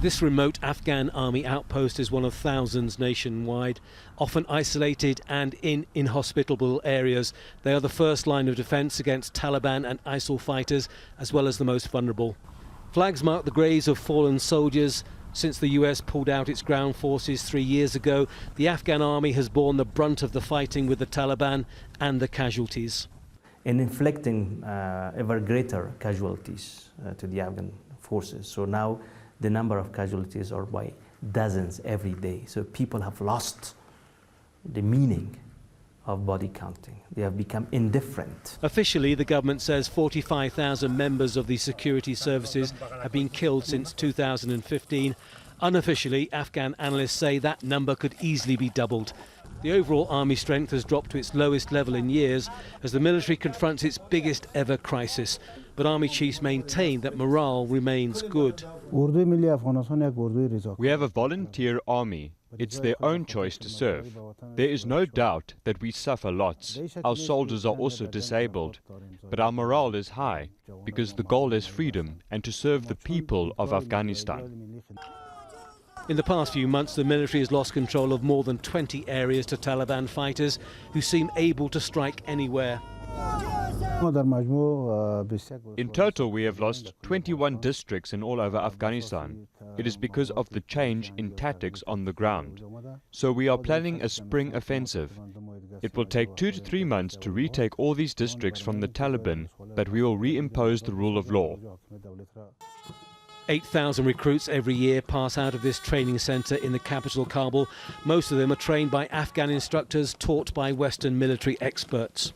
This remote Afghan army outpost is one of thousands nationwide, often isolated and in inhospitable areas. They are the first line of defence against Taliban and ISIL fighters, as well as the most vulnerable. Flags mark the graves of fallen soldiers. Since the US pulled out its ground forces 3 years ago, the Afghan army has borne the brunt of the fighting with the Taliban and the casualties. In inflicting ever greater casualties to the Afghan forces. So now the number of casualties are by dozens every day. So people have lost the meaning of body counting. They have become indifferent. Officially, the government says 45,000 members of the security services have been killed since 2015. Unofficially, Afghan analysts say that number could easily be doubled. The overall army strength has dropped to its lowest level in years as the military confronts its biggest ever crisis. But army chiefs maintain that morale remains good. We have a volunteer army. It's their own choice to serve. There is no doubt that we suffer lots. Our soldiers are also disabled. But our morale is high because the goal is freedom and to serve the people of Afghanistan. In the past few months, the military has lost control of more than 20 areas to Taliban fighters who seem able to strike anywhere. In total, we have lost 21 districts in all over Afghanistan. It is because of the change in tactics on the ground. So we are planning a spring offensive. It will take 2 to 3 months to retake all these districts from the Taliban, but we will reimpose the rule of law. 8,000 recruits every year pass out of this training centre in the capital, Kabul. Most of them are trained by Afghan instructors taught by Western military experts.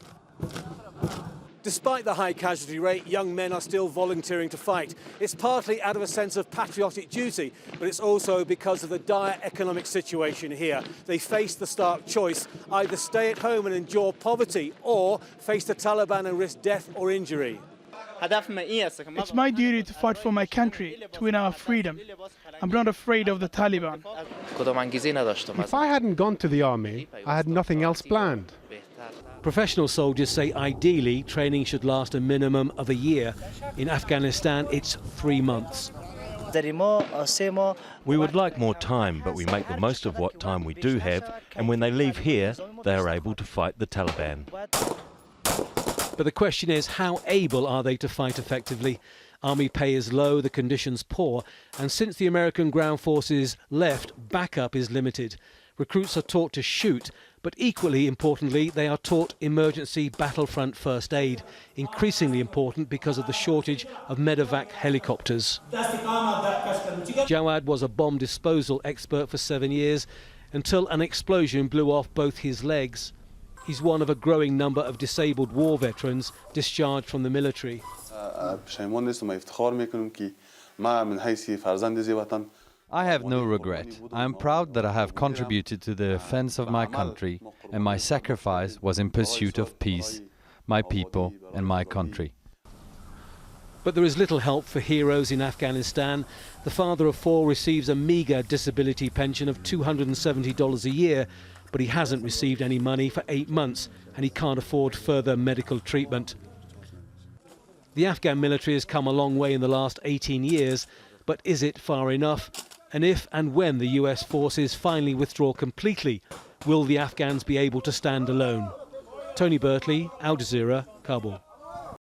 Despite the high casualty rate, young men are still volunteering to fight. It's partly out of a sense of patriotic duty, but it's also because of the dire economic situation here. They face the stark choice, either stay at home and endure poverty or face the Taliban and risk death or injury. It's my duty to fight for my country, to win our freedom. I'm not afraid of the Taliban. If I hadn't gone to the army, I had nothing else planned. Professional soldiers say ideally training should last a minimum of a year. In Afghanistan, it's 3 months. We would like more time, but we make the most of what time we do have, and when they leave here, they are able to fight the Taliban. But the question is, how able are they to fight effectively? Army pay is low, the conditions poor, and since the American ground forces left, backup is limited. Recruits are taught to shoot, but equally importantly, they are taught emergency battlefront first aid, increasingly important because of the shortage of medevac helicopters. JAWAD was a bomb disposal expert for 7 years, until an explosion blew off both his legs. He's one of a growing number of disabled war veterans discharged from the military. I have no regret. I am proud that I have contributed to the defense of my country, and my sacrifice was in pursuit of peace, my people and my country. But there is little help for heroes in Afghanistan. The father of 4 receives a meagre disability pension of $270 a year, but he hasn't received any money for 8 months, and he can't afford further medical treatment. The Afghan military has come a long way in the last 18 years, but is it far enough? And if and when the US forces finally withdraw completely, will the Afghans be able to stand alone? Tony Birtley, Al Jazeera, Kabul.